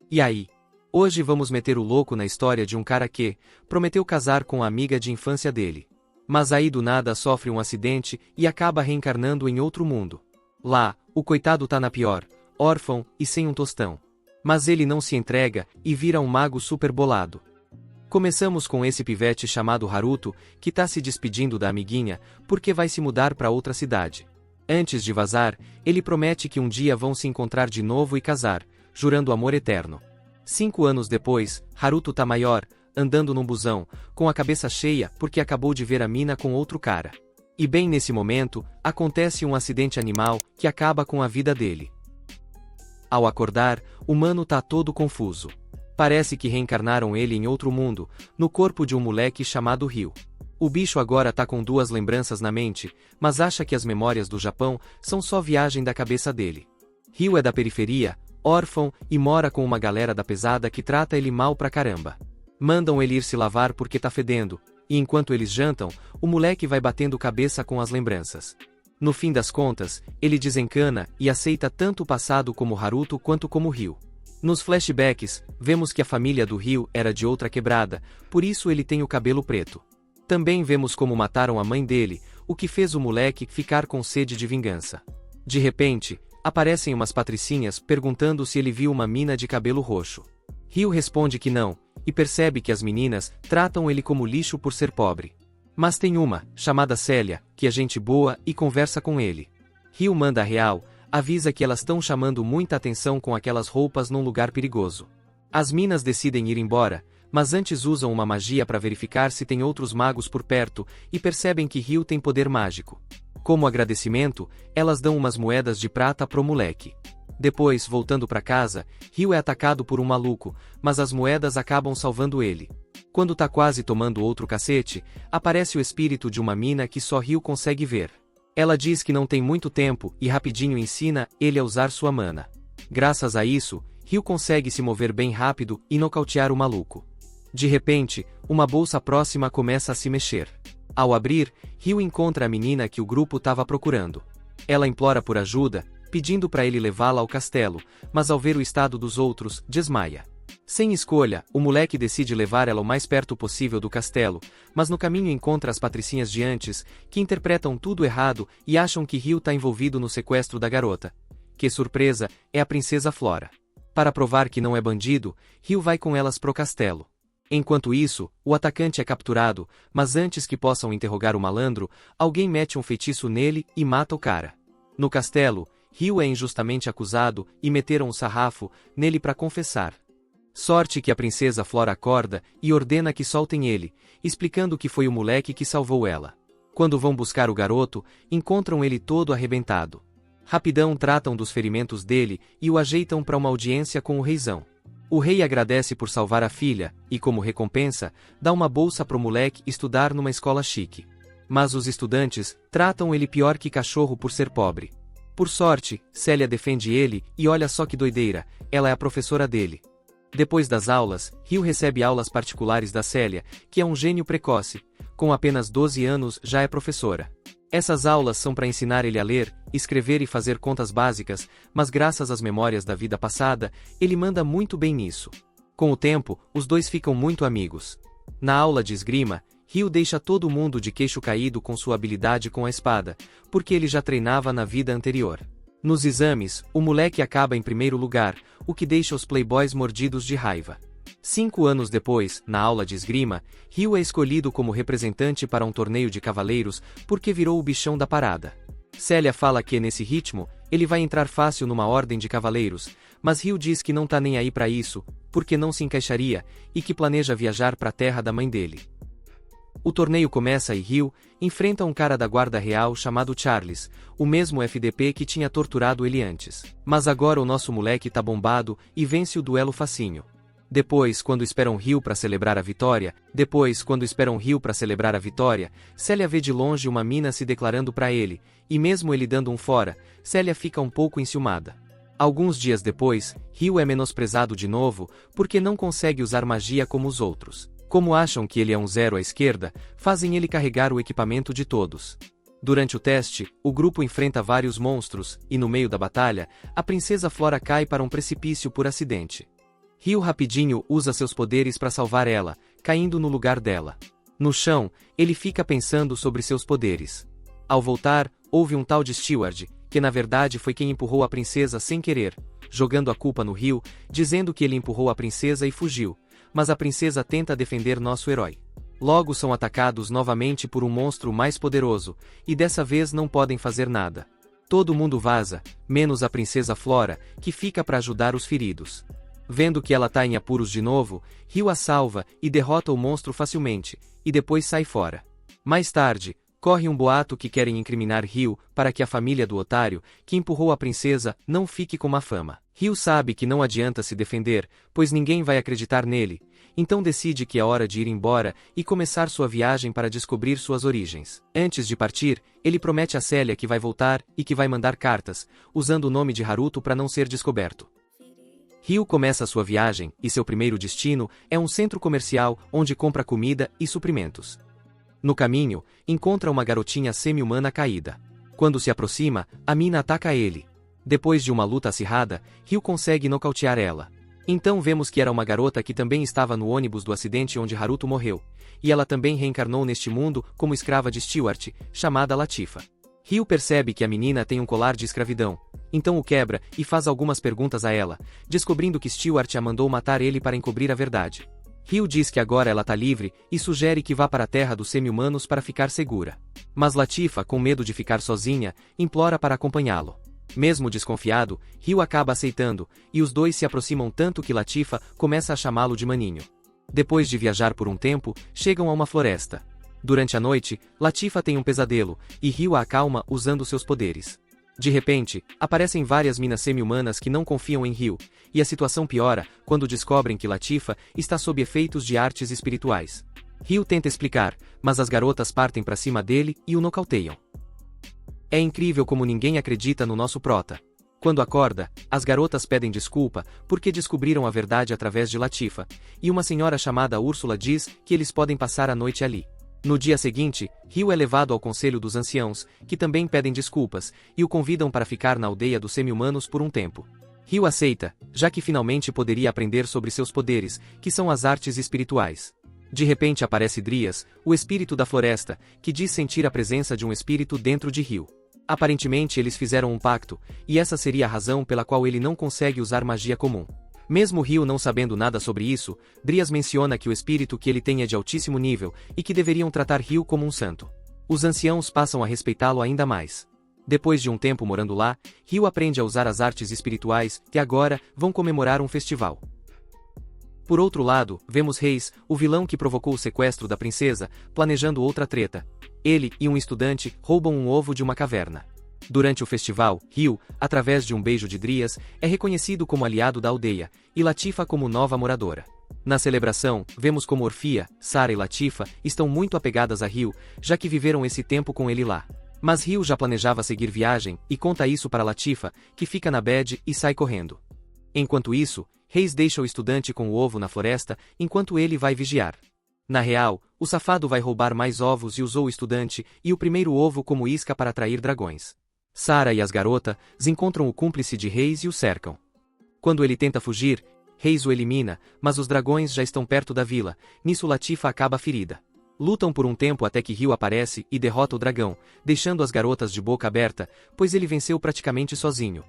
E aí? Hoje vamos meter o louco na história de um cara que prometeu casar com a amiga de infância dele. Mas aí do nada sofre um acidente e acaba reencarnando em outro mundo. Lá, o coitado tá na pior, órfão e sem um tostão. Mas ele não se entrega e vira um mago super bolado. Começamos com esse pivete chamado Haruto, que tá se despedindo da amiguinha, porque vai se mudar para outra cidade. Antes de vazar, ele promete que um dia vão se encontrar de novo e casar, jurando amor eterno. 5 anos depois, Haruto tá maior, andando num busão, com a cabeça cheia porque acabou de ver a mina com outro cara. E bem nesse momento, acontece um acidente animal que acaba com a vida dele. Ao acordar, o mano tá todo confuso. Parece que reencarnaram ele em outro mundo, no corpo de um moleque chamado Ryu. O bicho agora tá com 2 lembranças na mente, mas acha que as memórias do Japão são só viagem da cabeça dele. Ryu é da periferia, órfão e mora com uma galera da pesada que trata ele mal pra caramba. Mandam ele ir se lavar porque tá fedendo, e enquanto eles jantam, o moleque vai batendo cabeça com as lembranças. No fim das contas, ele desencana e aceita tanto o passado como Haruto quanto como Ryu. Nos flashbacks, vemos que a família do Ryu era de outra quebrada, por isso ele tem o cabelo preto. Também vemos como mataram a mãe dele, o que fez o moleque ficar com sede de vingança. De repente, aparecem umas patricinhas perguntando se ele viu uma mina de cabelo roxo. Ryu responde que não, e percebe que as meninas tratam ele como lixo por ser pobre. Mas tem uma, chamada Célia, que é gente boa e conversa com ele. Ryu manda a real, avisa que elas estão chamando muita atenção com aquelas roupas num lugar perigoso. As minas decidem ir embora, mas antes usam uma magia para verificar se tem outros magos por perto e percebem que Ryu tem poder mágico. Como agradecimento, elas dão umas moedas de prata pro moleque. Depois, voltando para casa, Ryu é atacado por um maluco, mas as moedas acabam salvando ele. Quando tá quase tomando outro cacete, aparece o espírito de uma mina que só Ryu consegue ver. Ela diz que não tem muito tempo e rapidinho ensina ele a usar sua mana. Graças a isso, Ryu consegue se mover bem rápido e nocautear o maluco. De repente, uma bolsa próxima começa a se mexer. Ao abrir, Ryu encontra a menina que o grupo estava procurando. Ela implora por ajuda, pedindo para ele levá-la ao castelo, mas ao ver o estado dos outros, desmaia. Sem escolha, o moleque decide levar ela o mais perto possível do castelo, mas no caminho encontra as patricinhas de antes, que interpretam tudo errado e acham que Ryu está envolvido no sequestro da garota. Que surpresa, é a princesa Flora. Para provar que não é bandido, Ryu vai com elas pro castelo. Enquanto isso, o atacante é capturado, mas antes que possam interrogar o malandro, alguém mete um feitiço nele e mata o cara. No castelo, Ryu é injustamente acusado e meteram um sarrafo nele para confessar. Sorte que a princesa Flora acorda e ordena que soltem ele, explicando que foi o moleque que salvou ela. Quando vão buscar o garoto, encontram ele todo arrebentado. Rapidão tratam dos ferimentos dele e o ajeitam para uma audiência com o reizão. O rei agradece por salvar a filha e, como recompensa, dá uma bolsa pro moleque estudar numa escola chique. Mas os estudantes tratam ele pior que cachorro por ser pobre. Por sorte, Célia defende ele e olha só que doideira, ela é a professora dele. Depois das aulas, Ryu recebe aulas particulares da Célia, que é um gênio precoce. Com apenas 12 anos já é professora. Essas aulas são para ensinar ele a ler, escrever e fazer contas básicas, mas graças às memórias da vida passada, ele manda muito bem nisso. Com o tempo, os dois ficam muito amigos. Na aula de esgrima, Ryu deixa todo mundo de queixo caído com sua habilidade com a espada, porque ele já treinava na vida anterior. Nos exames, o moleque acaba em primeiro lugar, o que deixa os playboys mordidos de raiva. 5 anos depois, na aula de esgrima, Ryu é escolhido como representante para um torneio de cavaleiros porque virou o bichão da parada. Célia fala que, nesse ritmo, ele vai entrar fácil numa ordem de cavaleiros, mas Ryu diz que não tá nem aí pra isso, porque não se encaixaria, e que planeja viajar pra terra da mãe dele. O torneio começa e Ryu enfrenta um cara da guarda real chamado Charles, o mesmo FDP que tinha torturado ele antes. Mas agora o nosso moleque tá bombado e vence o duelo facinho. Depois, quando esperam Ryu para celebrar a vitória, Célia vê de longe uma mina se declarando para ele, e mesmo ele dando um fora, Célia fica um pouco enciumada. Alguns dias depois, Ryu é menosprezado de novo, porque não consegue usar magia como os outros. Como acham que ele é um zero à esquerda, fazem ele carregar o equipamento de todos. Durante o teste, o grupo enfrenta vários monstros, e no meio da batalha, a princesa Flora cai para um precipício por acidente. Ryu rapidinho usa seus poderes para salvar ela, caindo no lugar dela. No chão, ele fica pensando sobre seus poderes. Ao voltar, houve um tal de Steward, que na verdade foi quem empurrou a princesa sem querer, jogando a culpa no Ryu, dizendo que ele empurrou a princesa e fugiu, mas a princesa tenta defender nosso herói. Logo são atacados novamente por um monstro mais poderoso, e dessa vez não podem fazer nada. Todo mundo vaza, menos a princesa Flora, que fica para ajudar os feridos. Vendo que ela tá em apuros de novo, Ryu a salva e derrota o monstro facilmente, e depois sai fora. Mais tarde, corre um boato que querem incriminar Ryu para que a família do otário, que empurrou a princesa, não fique com má fama. Ryu sabe que não adianta se defender, pois ninguém vai acreditar nele, então decide que é hora de ir embora e começar sua viagem para descobrir suas origens. Antes de partir, ele promete a Célia que vai voltar e que vai mandar cartas, usando o nome de Haruto para não ser descoberto. Ryu começa sua viagem, e seu primeiro destino é um centro comercial onde compra comida e suprimentos. No caminho, encontra uma garotinha semi-humana caída. Quando se aproxima, a mina ataca ele. Depois de uma luta acirrada, Ryu consegue nocautear ela. Então vemos que era uma garota que também estava no ônibus do acidente onde Haruto morreu, e ela também reencarnou neste mundo como escrava de Stewart, chamada Latifa. Ryu percebe que a menina tem um colar de escravidão, então o quebra e faz algumas perguntas a ela, descobrindo que Stewart a mandou matar ele para encobrir a verdade. Ryu diz que agora ela tá livre e sugere que vá para a terra dos semi-humanos para ficar segura. Mas Latifa, com medo de ficar sozinha, implora para acompanhá-lo. Mesmo desconfiado, Ryu acaba aceitando, e os dois se aproximam tanto que Latifa começa a chamá-lo de maninho. Depois de viajar por um tempo, chegam a uma floresta. Durante a noite, Latifa tem um pesadelo, e Ryu a acalma usando seus poderes. De repente, aparecem várias minas semi-humanas que não confiam em Ryu, e a situação piora quando descobrem que Latifa está sob efeitos de artes espirituais. Ryu tenta explicar, mas as garotas partem para cima dele e o nocauteiam. É incrível como ninguém acredita no nosso prota. Quando acorda, as garotas pedem desculpa porque descobriram a verdade através de Latifa, e uma senhora chamada Úrsula diz que eles podem passar a noite ali. No dia seguinte, Ryu é levado ao conselho dos anciãos, que também pedem desculpas, e o convidam para ficar na aldeia dos semi-humanos por um tempo. Ryu aceita, já que finalmente poderia aprender sobre seus poderes, que são as artes espirituais. De repente aparece Drias, o espírito da floresta, que diz sentir a presença de um espírito dentro de Ryu. Aparentemente eles fizeram um pacto, e essa seria a razão pela qual ele não consegue usar magia comum. Mesmo Ryu não sabendo nada sobre isso, Drias menciona que o espírito que ele tem é de altíssimo nível, e que deveriam tratar Ryu como um santo. Os anciãos passam a respeitá-lo ainda mais. Depois de um tempo morando lá, Ryu aprende a usar as artes espirituais, e agora, vão comemorar um festival. Por outro lado, vemos Reis, o vilão que provocou o sequestro da princesa, planejando outra treta. Ele e um estudante roubam um ovo de uma caverna. Durante o festival, Ryu, através de um beijo de Drias, é reconhecido como aliado da aldeia, e Latifa como nova moradora. Na celebração, vemos como Orfia, Sara e Latifa estão muito apegadas a Ryu, já que viveram esse tempo com ele lá. Mas Ryu já planejava seguir viagem, e conta isso para Latifa, que fica na bad e sai correndo. Enquanto isso, Reis deixa o estudante com o ovo na floresta, enquanto ele vai vigiar. Na real, o safado vai roubar mais ovos e usou o estudante e o primeiro ovo como isca para atrair dragões. Sara e as garotas encontram o cúmplice de Reis e o cercam. Quando ele tenta fugir, Reis o elimina, mas os dragões já estão perto da vila, nisso Latifa acaba ferida. Lutam por um tempo até que Ryu aparece e derrota o dragão, deixando as garotas de boca aberta, pois ele venceu praticamente sozinho.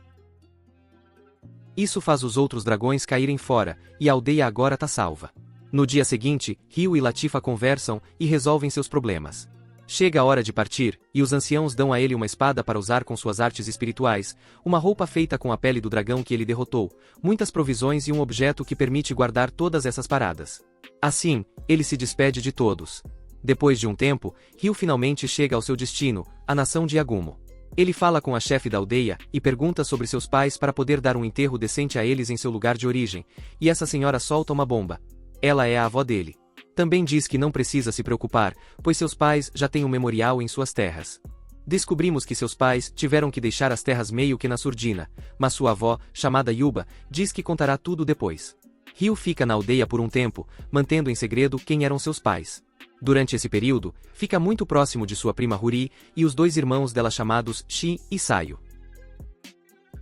Isso faz os outros dragões caírem fora, e a aldeia agora tá salva. No dia seguinte, Ryu e Latifa conversam e resolvem seus problemas. Chega a hora de partir, e os anciãos dão a ele uma espada para usar com suas artes espirituais, uma roupa feita com a pele do dragão que ele derrotou, muitas provisões e um objeto que permite guardar todas essas paradas. Assim, ele se despede de todos. Depois de um tempo, Ryu finalmente chega ao seu destino, a nação de Agumo. Ele fala com a chefe da aldeia e pergunta sobre seus pais para poder dar um enterro decente a eles em seu lugar de origem, e essa senhora solta uma bomba. Ela é a avó dele. Também diz que não precisa se preocupar, pois seus pais já têm um memorial em suas terras. Descobrimos que seus pais tiveram que deixar as terras meio que na surdina, mas sua avó, chamada Yuba, diz que contará tudo depois. Ryu fica na aldeia por um tempo, mantendo em segredo quem eram seus pais. Durante esse período, fica muito próximo de sua prima Ruri e os dois irmãos dela chamados Shi e Saio.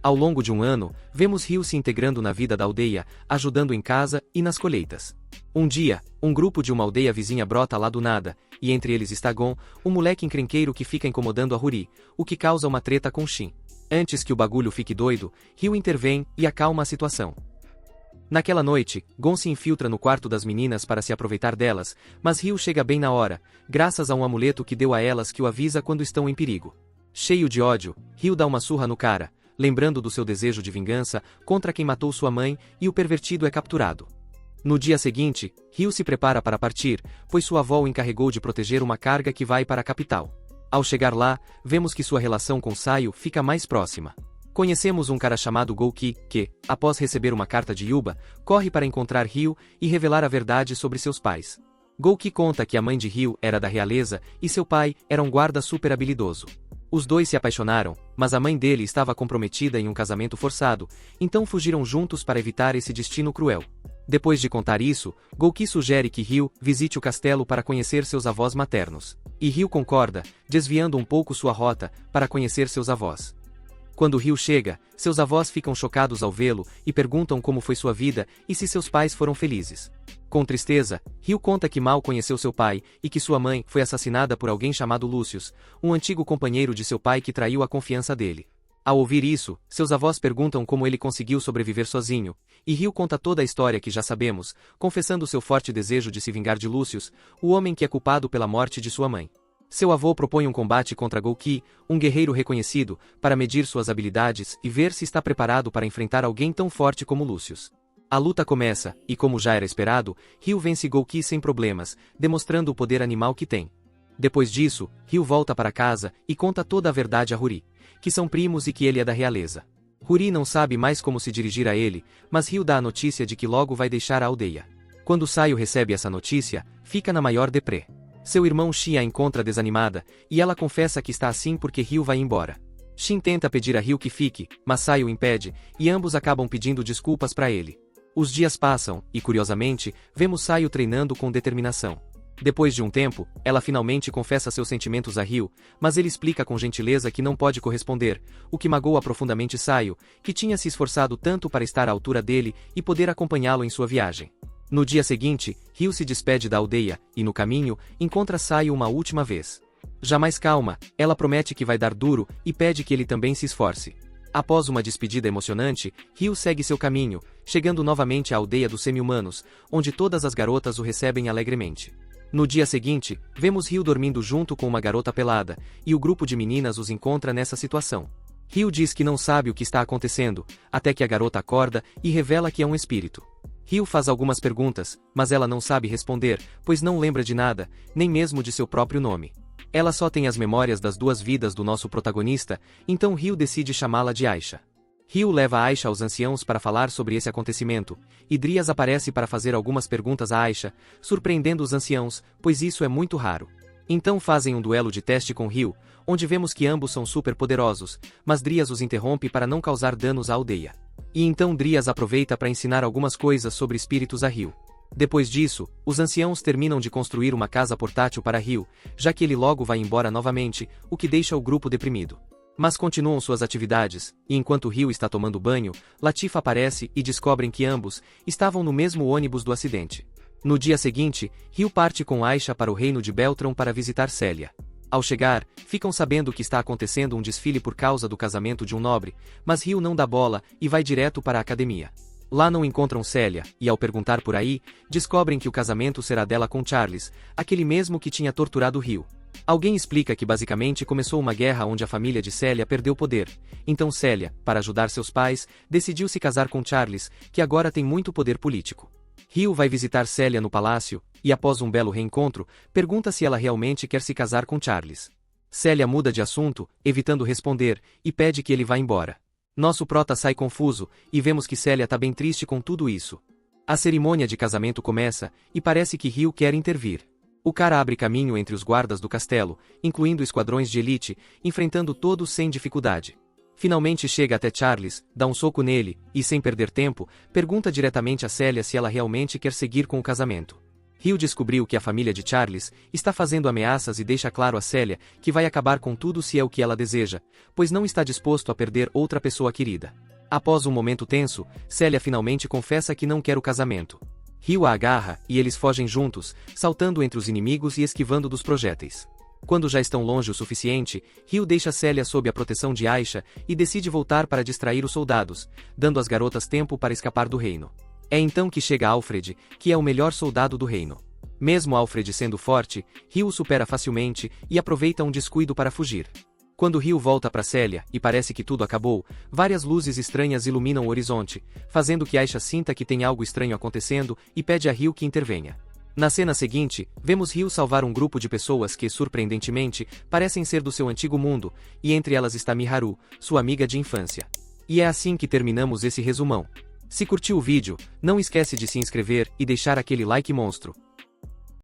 Ao longo de um ano, vemos Ryu se integrando na vida da aldeia, ajudando em casa e nas colheitas. Um dia, um grupo de uma aldeia vizinha brota lá do nada, e entre eles está Gon, um moleque encrenqueiro que fica incomodando a Huri, o que causa uma treta com Shin. Antes que o bagulho fique doido, Ryu intervém e acalma a situação. Naquela noite, Gon se infiltra no quarto das meninas para se aproveitar delas, mas Ryu chega bem na hora, graças a um amuleto que deu a elas que o avisa quando estão em perigo. Cheio de ódio, Ryu dá uma surra no cara, lembrando do seu desejo de vingança contra quem matou sua mãe, e o pervertido é capturado. No dia seguinte, Ryu se prepara para partir, pois sua avó o encarregou de proteger uma carga que vai para a capital. Ao chegar lá, vemos que sua relação com Saio fica mais próxima. Conhecemos um cara chamado Gouki, que, após receber uma carta de Yuba, corre para encontrar Ryu e revelar a verdade sobre seus pais. Gouki conta que a mãe de Ryu era da realeza e seu pai era um guarda super habilidoso. Os dois se apaixonaram, mas a mãe dele estava comprometida em um casamento forçado, então fugiram juntos para evitar esse destino cruel. Depois de contar isso, Gouki sugere que Ryu visite o castelo para conhecer seus avós maternos. E Ryu concorda, desviando um pouco sua rota, para conhecer seus avós. Quando Ryu chega, seus avós ficam chocados ao vê-lo e perguntam como foi sua vida e se seus pais foram felizes. Com tristeza, Ryu conta que mal conheceu seu pai e que sua mãe foi assassinada por alguém chamado Lucius, um antigo companheiro de seu pai que traiu a confiança dele. Ao ouvir isso, seus avós perguntam como ele conseguiu sobreviver sozinho, e Ryu conta toda a história que já sabemos, confessando seu forte desejo de se vingar de Lucius, o homem que é culpado pela morte de sua mãe. Seu avô propõe um combate contra Gouki, um guerreiro reconhecido, para medir suas habilidades e ver se está preparado para enfrentar alguém tão forte como Lucius. A luta começa, e como já era esperado, Ryu vence Gouki sem problemas, demonstrando o poder animal que tem. Depois disso, Ryu volta para casa e conta toda a verdade a Huri, que são primos e que ele é da realeza. Huri não sabe mais como se dirigir a ele, mas Ryu dá a notícia de que logo vai deixar a aldeia. Quando Saio recebe essa notícia, fica na maior deprê. Seu irmão Shin a encontra desanimada, e ela confessa que está assim porque Ryu vai embora. Shin tenta pedir a Ryu que fique, mas Saio impede, e ambos acabam pedindo desculpas para ele. Os dias passam, e curiosamente, vemos Saio treinando com determinação. Depois de um tempo, ela finalmente confessa seus sentimentos a Ryu, mas ele explica com gentileza que não pode corresponder, o que magoa profundamente Saio, que tinha se esforçado tanto para estar à altura dele e poder acompanhá-lo em sua viagem. No dia seguinte, Ryu se despede da aldeia, e no caminho, encontra Saio uma última vez. Já mais calma, ela promete que vai dar duro e pede que ele também se esforce. Após uma despedida emocionante, Ryu segue seu caminho, chegando novamente à aldeia dos semi-humanos, onde todas as garotas o recebem alegremente. No dia seguinte, vemos Ryu dormindo junto com uma garota pelada, e o grupo de meninas os encontra nessa situação. Ryu diz que não sabe o que está acontecendo, até que a garota acorda e revela que é um espírito. Ryu faz algumas perguntas, mas ela não sabe responder, pois não lembra de nada, nem mesmo de seu próprio nome. Ela só tem as memórias das duas vidas do nosso protagonista, então Ryu decide chamá-la de Aisha. Ryu leva Aisha aos anciãos para falar sobre esse acontecimento, e Drias aparece para fazer algumas perguntas a Aisha, surpreendendo os anciãos, pois isso é muito raro. Então fazem um duelo de teste com Ryu, onde vemos que ambos são super poderosos, mas Drias os interrompe para não causar danos à aldeia. E então Drias aproveita para ensinar algumas coisas sobre espíritos a Ryu. Depois disso, os anciãos terminam de construir uma casa portátil para Ryu, já que ele logo vai embora novamente, o que deixa o grupo deprimido. Mas continuam suas atividades, e enquanto Ryu está tomando banho, Latifa aparece e descobrem que ambos estavam no mesmo ônibus do acidente. No dia seguinte, Ryu parte com Aisha para o reino de Beltron para visitar Célia. Ao chegar, ficam sabendo que está acontecendo um desfile por causa do casamento de um nobre, mas Ryu não dá bola e vai direto para a academia. Lá não encontram Célia, e ao perguntar por aí, descobrem que o casamento será dela com Charles, aquele mesmo que tinha torturado Ryu. Alguém explica que basicamente começou uma guerra onde a família de Célia perdeu poder, então Célia, para ajudar seus pais, decidiu se casar com Charles, que agora tem muito poder político. Ryu vai visitar Célia no palácio, e após um belo reencontro, pergunta se ela realmente quer se casar com Charles. Célia muda de assunto, evitando responder, e pede que ele vá embora. Nosso prota sai confuso, e vemos que Célia tá bem triste com tudo isso. A cerimônia de casamento começa, e parece que Ryu quer intervir. O cara abre caminho entre os guardas do castelo, incluindo esquadrões de elite, enfrentando todos sem dificuldade. Finalmente chega até Charles, dá um soco nele, e sem perder tempo, pergunta diretamente a Célia se ela realmente quer seguir com o casamento. Ryu descobriu que a família de Charles está fazendo ameaças e deixa claro a Célia que vai acabar com tudo se é o que ela deseja, pois não está disposto a perder outra pessoa querida. Após um momento tenso, Célia finalmente confessa que não quer o casamento. Ryu a agarra e eles fogem juntos, saltando entre os inimigos e esquivando dos projéteis. Quando já estão longe o suficiente, Ryu deixa Célia sob a proteção de Aisha e decide voltar para distrair os soldados, dando às garotas tempo para escapar do reino. É então que chega Alfred, que é o melhor soldado do reino. Mesmo Alfred sendo forte, Ryu o supera facilmente e aproveita um descuido para fugir. Quando Ryu volta para Célia e parece que tudo acabou, várias luzes estranhas iluminam o horizonte, fazendo que Aisha sinta que tem algo estranho acontecendo e pede a Ryu que intervenha. Na cena seguinte, vemos Ryu salvar um grupo de pessoas que, surpreendentemente, parecem ser do seu antigo mundo, e entre elas está Miharu, sua amiga de infância. E é assim que terminamos esse resumão. Se curtiu o vídeo, não esquece de se inscrever e deixar aquele like monstro.